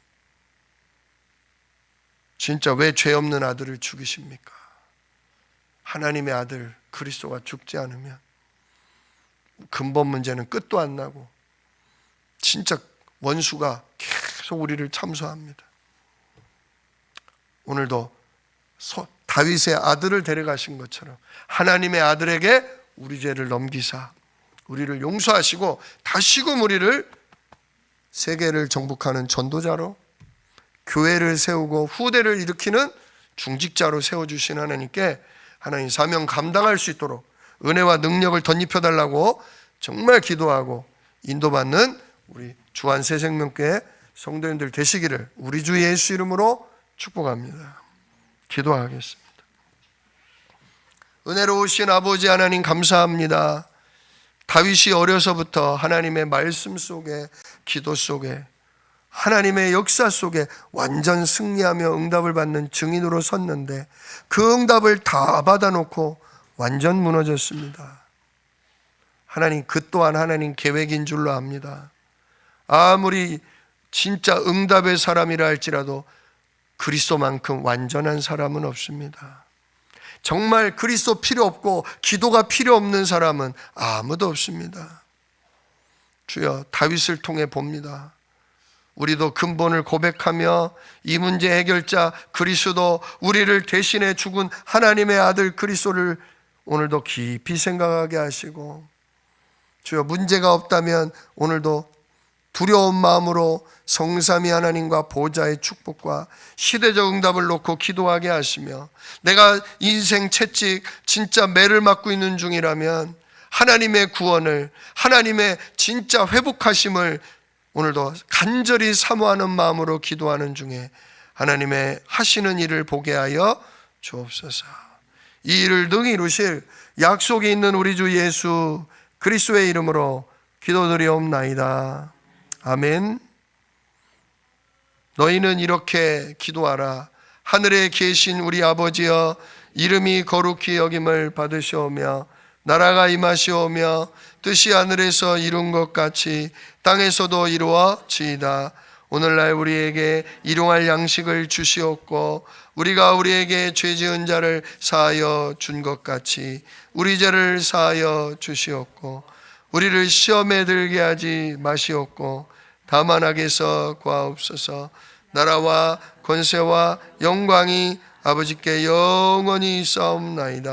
진짜 왜 죄 없는 아들을 죽이십니까? 하나님의 아들 그리스도가 죽지 않으면 근본 문제는 끝도 안 나고 진짜 원수가 계속 우리를 참소합니다. 오늘도 다윗의 아들을 데려가신 것처럼 하나님의 아들에게 우리 죄를 넘기사 우리를 용서하시고 다시금 우리를 세계를 정복하는 전도자로, 교회를 세우고 후대를 일으키는 중직자로 세워주신 하나님께 하나님 사명 감당할 수 있도록 은혜와 능력을 덧입혀달라고 정말 기도하고 인도받는 우리 주한 새생명교회 성도님들 되시기를 우리 주 예수 이름으로 축복합니다. 기도하겠습니다. 은혜로우신 아버지 하나님 감사합니다. 다윗이 어려서부터 하나님의 말씀 속에, 기도 속에, 하나님의 역사 속에 완전 승리하며 응답을 받는 증인으로 섰는데 그 응답을 다 받아놓고 완전 무너졌습니다. 하나님, 그 또한 하나님 계획인 줄로 압니다. 아무리 진짜 응답의 사람이라 할지라도 그리스도만큼 완전한 사람은 없습니다. 정말 그리스도 필요 없고 기도가 필요 없는 사람은 아무도 없습니다. 주여, 다윗을 통해 봅니다. 우리도 근본을 고백하며 이 문제 해결자 그리스도, 우리를 대신해 죽은 하나님의 아들 그리스도를 오늘도 깊이 생각하게 하시고, 주여, 문제가 없다면 오늘도 두려운 마음으로 성삼위 하나님과 보좌의 축복과 시대적 응답을 놓고 기도하게 하시며, 내가 인생 채찍 진짜 매를 맞고 있는 중이라면 하나님의 구원을, 하나님의 진짜 회복하심을 오늘도 간절히 사모하는 마음으로 기도하는 중에 하나님의 하시는 일을 보게 하여 주옵소서. 이 일을 능히 이루실 약속이 있는 우리 주 예수 그리스도의 이름으로 기도드리옵나이다. 아멘. 너희는 이렇게 기도하라. 하늘에 계신 우리 아버지여, 이름이 거룩히 여김을 받으시오며 나라가 임하시오며 뜻이 하늘에서 이룬 것 같이 땅에서도 이루어지이다. 오늘날 우리에게 일용할 양식을 주시옵고 우리가 우리에게 죄 지은 자를 사하여 준 것 같이 우리 죄를 사하여 주시옵고 우리를 시험에 들게 하지 마시옵고 다만 악에서 구하옵소서. 나라와 권세와 영광이 아버지께 영원히 있사옵나이다.